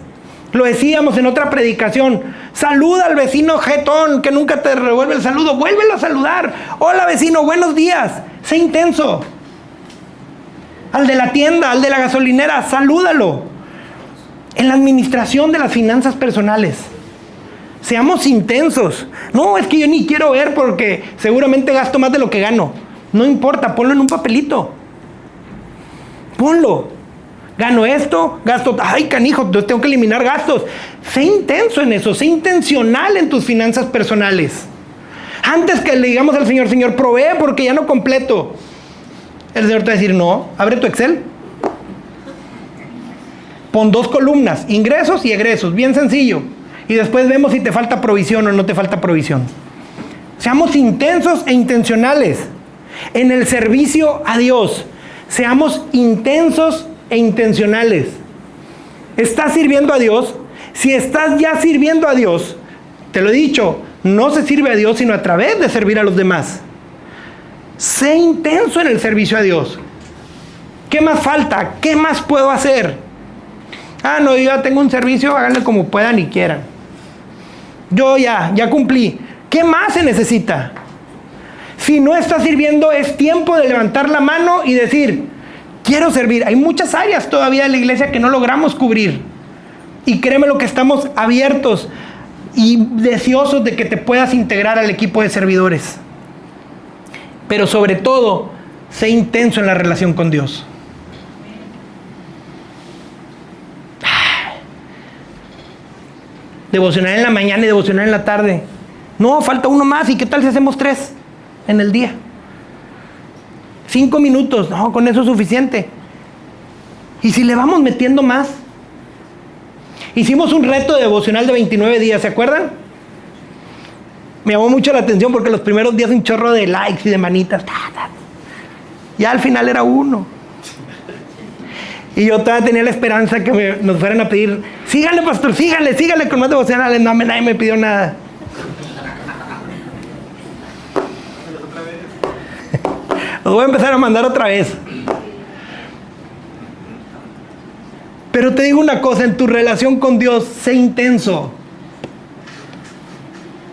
lo decíamos en otra predicación, saluda al vecino jetón que nunca te devuelve el saludo, vuélvelo a saludar. Hola vecino, buenos días, sé intenso. Al de la tienda, al de la gasolinera, salúdalo. En la administración de las finanzas personales, seamos intensos. No, es que yo ni quiero ver porque seguramente gasto más de lo que gano. No importa, ponlo en un papelito. Ponlo. Gano esto, gasto, ay canijo, entonces tengo que eliminar gastos. Sé intenso en eso, sé intencional en tus finanzas personales. Antes que le digamos al Señor, Señor, provee porque ya no completo. El Señor te va a decir, no, abre tu Excel. Pon 2 columnas, ingresos y egresos, bien sencillo. Y después vemos si te falta provisión o no te falta provisión. Seamos intensos e intencionales. En el servicio a Dios, seamos intensos e intencionales. ¿Estás sirviendo a Dios? Si estás ya sirviendo a Dios, te lo he dicho, no se sirve a Dios sino a través de servir a los demás. Sé intenso en el servicio a Dios. ¿Qué más falta? ¿Qué más puedo hacer? No, yo ya tengo un servicio, háganle como puedan y quieran. Yo ya cumplí. ¿Qué más se necesita? Si no estás sirviendo, es tiempo de levantar la mano y decir, quiero servir. Hay muchas áreas todavía de la iglesia que no logramos cubrir. Y créeme lo que estamos abiertos y deseosos de que te puedas integrar al equipo de servidores. Pero sobre todo, sé intenso en la relación con Dios. Devocional en la mañana y devocional en la tarde. No, falta uno más. ¿Y qué tal si hacemos 3 en el día? 5 minutos. No, con eso es suficiente. ¿Y si le vamos metiendo más? Hicimos un reto de devocional de 29 días, ¿se acuerdan? Me llamó mucho la atención porque los primeros días un chorro de likes y de manitas. Ya al final era 1. Y yo todavía tenía la esperanza que nos fueran a pedir, síganle pastor, síganle con más devocionales. No, nadie me pidió nada. Los voy a empezar a mandar otra vez. Pero te digo una cosa, en tu relación con Dios, sé intenso.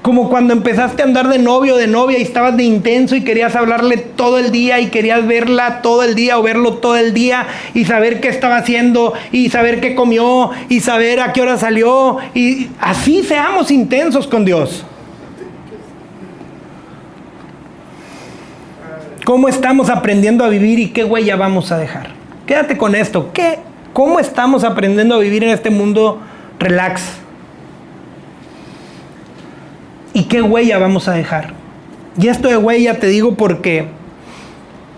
Como cuando empezaste a andar de novio o de novia y estabas de intenso y querías hablarle todo el día y querías verla todo el día o verlo todo el día y saber qué estaba haciendo y saber qué comió y saber a qué hora salió. Y así seamos intensos con Dios. ¿Cómo estamos aprendiendo a vivir y qué huella vamos a dejar? Quédate con esto. ¿Cómo estamos aprendiendo a vivir en este mundo relax? ¿Y qué huella vamos a dejar? Y esto de huella te digo porque,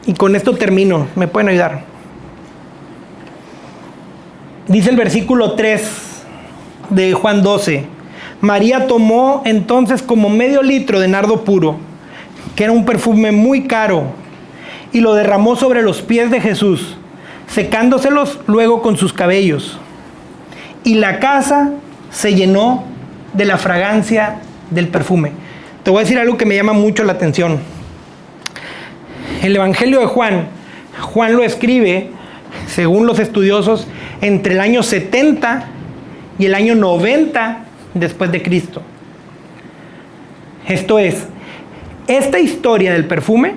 y con esto termino, me pueden ayudar. Dice el versículo 3 de Juan 12. María tomó entonces como medio litro de nardo puro, que era un perfume muy caro, y lo derramó sobre los pies de Jesús, secándoselos luego con sus cabellos. Y la casa se llenó de la fragancia del perfume. Te voy a decir algo que me llama mucho la atención. El Evangelio de Juan lo escribe, según los estudiosos, entre el año 70 y el año 90 después de Cristo. Esto es, esta historia del perfume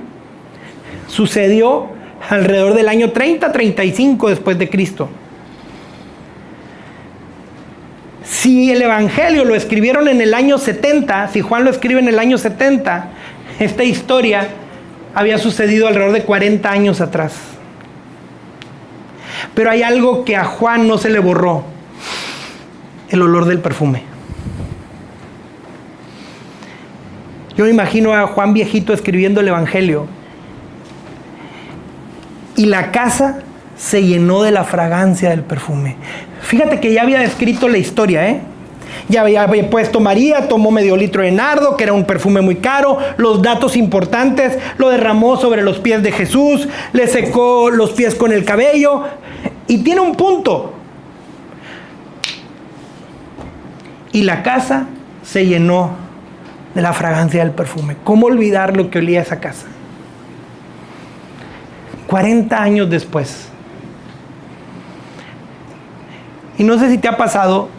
sucedió alrededor del año 30-35 después de Cristo. Si el Evangelio lo escribieron en el año 70, si Juan lo escribe en el año 70, esta historia había sucedido alrededor de 40 años atrás. Pero hay algo que a Juan no se le borró: el olor del perfume. Yo me imagino a Juan viejito escribiendo el Evangelio. Y la casa se llenó de la fragancia del perfume. Fíjate que ya había descrito la historia, Ya había puesto María, tomó medio litro de nardo, que era un perfume muy caro. Los datos importantes: lo derramó sobre los pies de Jesús, le secó los pies con el cabello. Y tiene un punto: y la casa se llenó de la fragancia del perfume. ¿Cómo olvidar lo que olía esa casa? 40 años después. Y no sé si te ha pasado,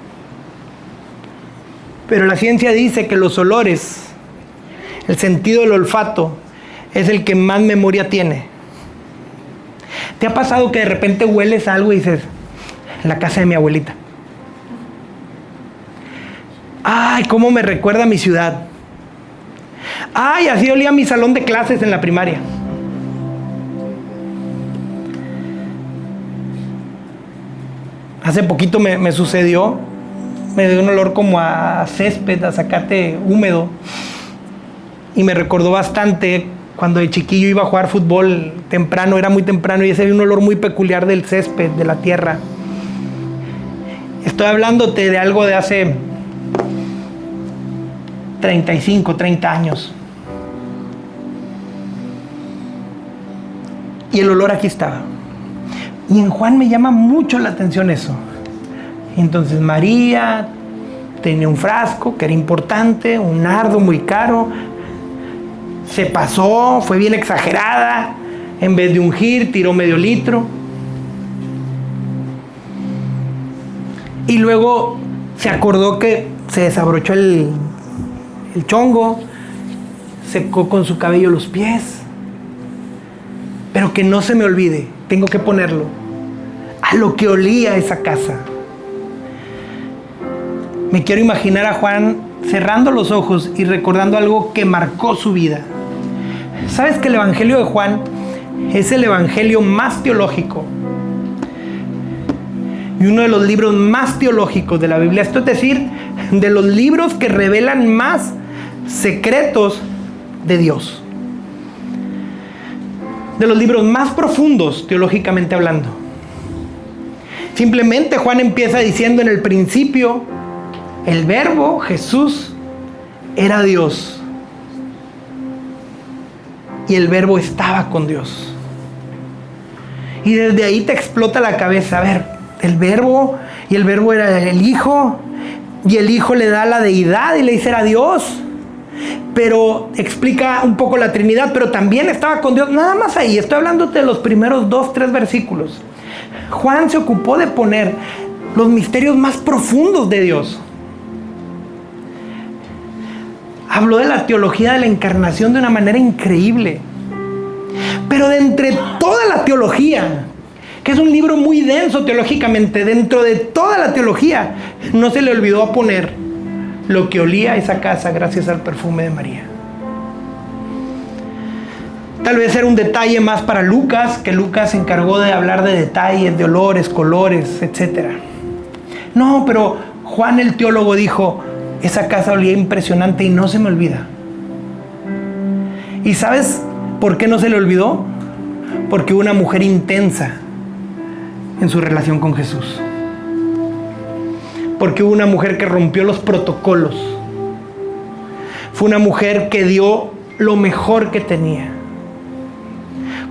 pero la ciencia dice que los olores, el sentido del olfato, es el que más memoria tiene. ¿Te ha pasado que de repente hueles algo y dices, la casa de mi abuelita? Ay, cómo me recuerda a mi ciudad. Ay, así olía mi salón de clases en la primaria. Hace poquito me sucedió, me dio un olor como a césped, a zacate húmedo, y me recordó bastante cuando de chiquillo iba a jugar fútbol temprano, era muy temprano, y ese era un olor muy peculiar del césped, de la tierra. Estoy hablándote de algo de hace 35, 30 años. Y el olor aquí estaba. Y en Juan me llama mucho la atención eso. Entonces María tenía un frasco que era importante, un nardo muy caro. Se pasó, fue bien exagerada. En vez de ungir, tiró medio litro. Y luego se acordó que se desabrochó el chongo, secó con su cabello los pies. Pero que no se me olvide, tengo que ponerlo, a lo que olía esa casa. Me quiero imaginar a Juan cerrando los ojos y recordando algo que marcó su vida. ¿Sabes que el Evangelio de Juan es el evangelio más teológico y uno de los libros más teológicos de la Biblia? Esto es decir, de los libros que revelan más secretos de Dios, de los libros más profundos teológicamente hablando. Simplemente Juan empieza diciendo: en el principio el Verbo, Jesús, era Dios, y el Verbo estaba con Dios. Y desde ahí te explota la cabeza. A ver, el Verbo, y el Verbo era el Hijo, y el Hijo le da la deidad y le dice era Dios. Pero explica un poco la Trinidad, pero también estaba con Dios. Nada más ahí, estoy hablándote de los primeros 2-3 versículos. Juan se ocupó de poner los misterios más profundos de Dios. Habló de la teología de la encarnación de una manera increíble. Pero de entre toda la teología, que es un libro muy denso teológicamente, dentro de toda la teología, no se le olvidó poner lo que olía esa casa gracias al perfume de María. Tal vez era un detalle más para Lucas, que Lucas se encargó de hablar de detalles, de olores, colores, etc. No, pero Juan el teólogo dijo: esa casa olía impresionante y no se me olvida. ¿Y sabes por qué no se le olvidó? Porque hubo una mujer intensa en su relación con Jesús. Porque hubo una mujer que rompió los protocolos. Fue una mujer que dio lo mejor que tenía.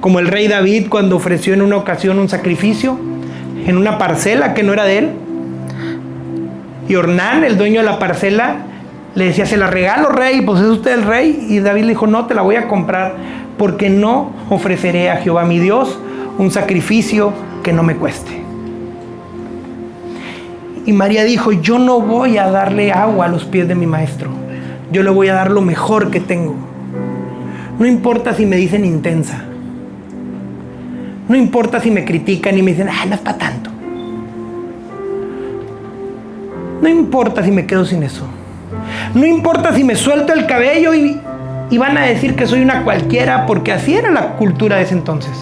Como el rey David, cuando ofreció en una ocasión un sacrificio en una parcela que no era de él. Y Ornán, el dueño de la parcela, le decía: se la regalo, rey, pues es usted el rey. Y David le dijo: no, te la voy a comprar, porque no ofreceré a Jehová mi Dios un sacrificio que no me cueste. Y María dijo: yo no voy a darle agua a los pies de mi maestro, yo le voy a dar lo mejor que tengo. No importa si me dicen intensa, no importa si me critican y me dicen: no es para tanto. No importa si me quedo sin eso. No importa si me suelto el cabello y van a decir que soy una cualquiera, porque así era la cultura de ese entonces.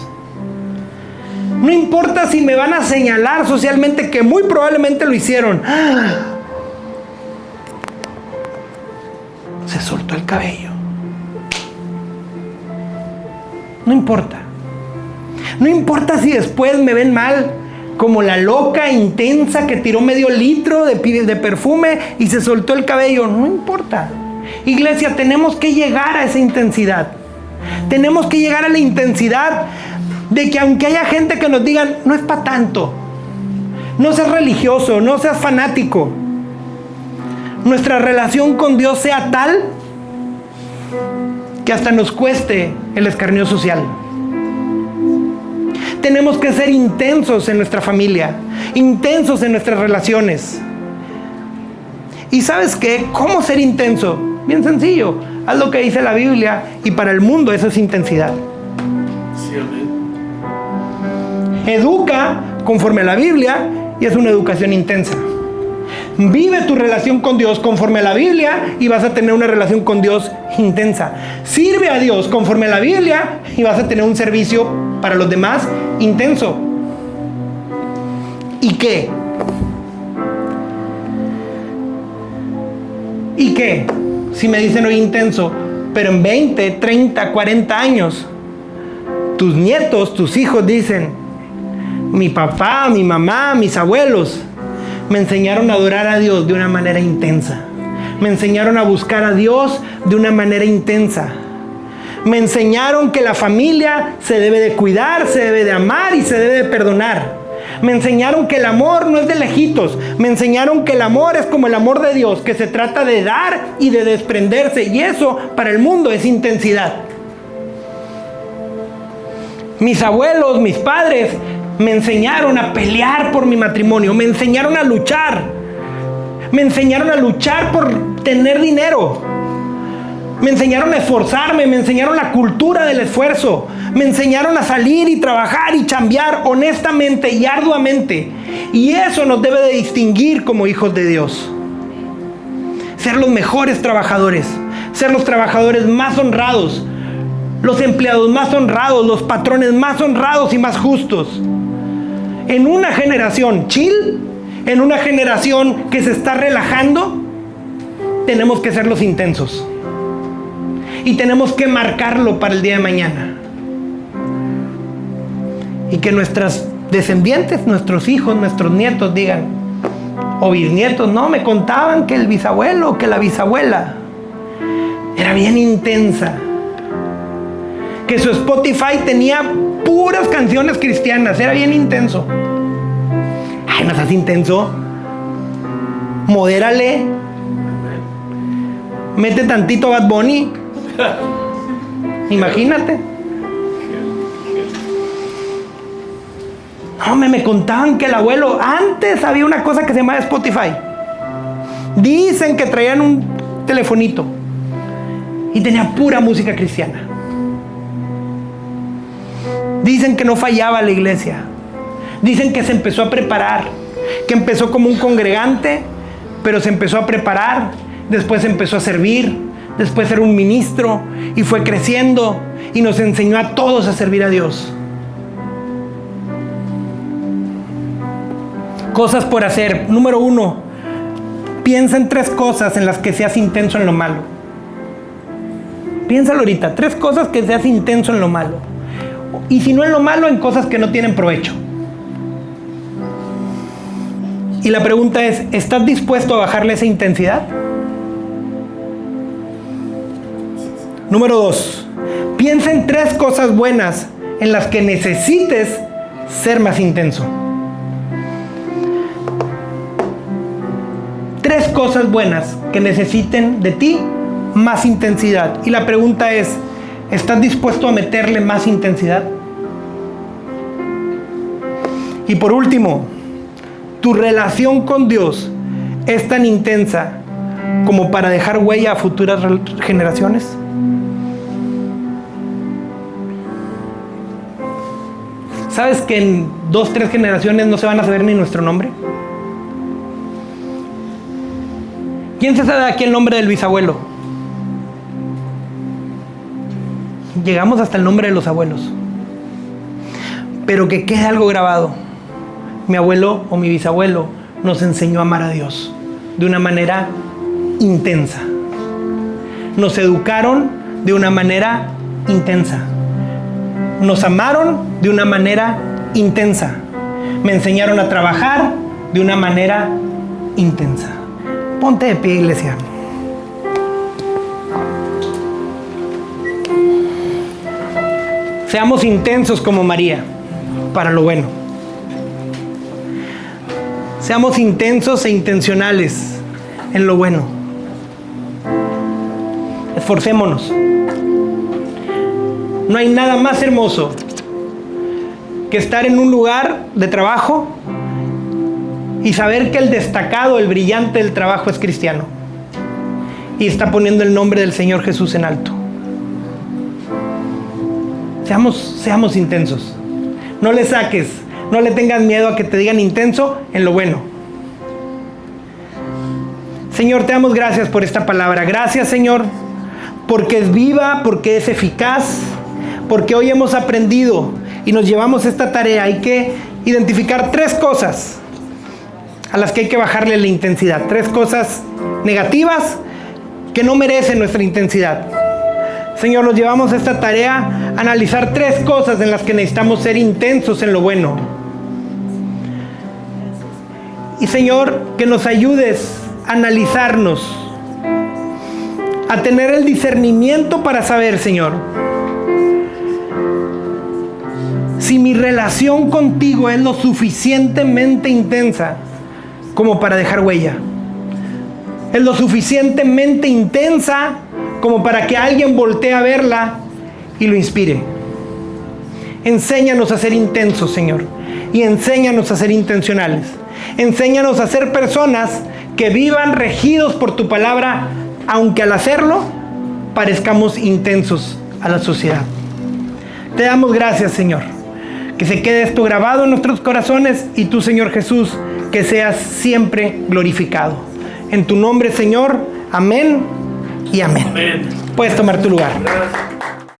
No importa si me van a señalar socialmente, que muy probablemente lo hicieron. Se soltó el cabello. No importa. No importa si después me ven mal, como la loca intensa que tiró medio litro de perfume y se soltó el cabello. No importa. Iglesia, tenemos que llegar a esa intensidad. Tenemos que llegar a la intensidad de que aunque haya gente que nos digan: no es para tanto, no seas religioso, no seas fanático, nuestra relación con Dios sea tal que hasta nos cueste el escarnio social. Tenemos que ser intensos en nuestra familia, intensos en nuestras relaciones. ¿Y sabes qué? ¿Cómo ser intenso? Bien sencillo. Haz lo que dice la Biblia, y para el mundo eso es intensidad. Sí, amén. Educa conforme a la Biblia y es una educación intensa. Vive tu relación con Dios conforme a la Biblia y vas a tener una relación con Dios intensa. Sirve a Dios conforme a la Biblia y vas a tener un servicio para los demás intenso. ¿Y qué? ¿Y qué? Si me dicen hoy intenso, pero en 20, 30, 40 años, tus nietos, tus hijos dicen: mi papá, mi mamá, mis abuelos me enseñaron a adorar a Dios de una manera intensa. Me enseñaron a buscar a Dios de una manera intensa. Me enseñaron que la familia se debe de cuidar, se debe de amar y se debe de perdonar. Me enseñaron que el amor no es de lejitos. Me enseñaron que el amor es como el amor de Dios, que se trata de dar y de desprenderse. Y eso para el mundo es intensidad. Mis abuelos, mis padres, me enseñaron a pelear por mi matrimonio. Me enseñaron a luchar. Me enseñaron a luchar por tener dinero. Me enseñaron a esforzarme. Me enseñaron la cultura del esfuerzo. Me enseñaron a salir y trabajar y chambear honestamente y arduamente. Y eso nos debe de distinguir como hijos de Dios. Ser los mejores trabajadores. Ser los trabajadores más honrados. Los empleados más honrados. Los patrones más honrados y más justos. En una generación chill, en una generación que se está relajando, tenemos que ser los intensos. Y tenemos que marcarlo para el día de mañana. Y que nuestras descendientes, nuestros hijos, nuestros nietos digan, o bisnietos, no, me contaban que el bisabuelo, que la bisabuela era bien intensa. Que su Spotify tenía puras canciones cristianas, era bien intenso. Ay, no seas intenso. Modérale. Mete tantito Bad Bunny. Imagínate. No, me contaban que el abuelo, antes había una cosa que se llamaba Spotify. Dicen que traían un telefonito y tenía pura música cristiana. Dicen que no fallaba la iglesia. Dicen que se empezó a preparar, que empezó como un congregante, pero se empezó a preparar, después empezó a servir, después era un ministro y fue creciendo y nos enseñó a todos a servir a Dios. Cosas por hacer. Número 1, piensa en 3 cosas en las que seas intenso en lo malo. Piénsalo ahorita, 3 cosas que seas intenso en lo malo. Y si no en lo malo, en cosas que no tienen provecho. Y la pregunta es, ¿estás dispuesto a bajarle esa intensidad? Número 2, piensa en 3 cosas buenas en las que necesites ser más intenso. 3 cosas buenas que necesiten de ti más intensidad. Y la pregunta es, ¿estás dispuesto a meterle más intensidad? Y por último, ¿tu relación con Dios es tan intensa como para dejar huella a futuras generaciones? ¿Sabes que en 2, 3 generaciones no se van a saber ni nuestro nombre? ¿Quién se sabe aquí el nombre del bisabuelo? Llegamos hasta el nombre de los abuelos. Pero que quede algo grabado. Mi abuelo o mi bisabuelo nos enseñó a amar a Dios de una manera intensa. Nos educaron de una manera intensa. Nos amaron de una manera intensa. Me enseñaron a trabajar de una manera intensa. Ponte de pie, iglesia. Seamos intensos como María, para lo bueno. Seamos intensos e intencionales en lo bueno. Esforcémonos. No hay nada más hermoso que estar en un lugar de trabajo y saber que el destacado, el brillante del trabajo es cristiano y está poniendo el nombre del Señor Jesús en alto. Seamos intensos. No le saques, no le tengas miedo a que te digan intenso en lo bueno. Señor, te damos gracias por esta palabra. Gracias, Señor, porque es viva, porque es eficaz, porque hoy hemos aprendido y nos llevamos esta tarea. Hay que identificar 3 cosas a las que hay que bajarle la intensidad. 3 cosas negativas que no merecen nuestra intensidad. Señor, nos llevamos esta tarea a analizar 3 cosas en las que necesitamos ser intensos en lo bueno. Y Señor, que nos ayudes a analizarnos, a tener el discernimiento para saber, Señor, mi relación contigo es lo suficientemente intensa como para dejar huella. Es lo suficientemente intensa como para que alguien voltee a verla y lo inspire. Enséñanos a ser intensos, Señor, y enséñanos a ser intencionales. Enséñanos a ser personas que vivan regidos por tu palabra, aunque al hacerlo parezcamos intensos a la sociedad. Te damos gracias, Señor. Que se quede esto grabado en nuestros corazones y tú, Señor Jesús, que seas siempre glorificado. En tu nombre, Señor, amén y amén. Amén. Puedes tomar tu lugar. Gracias.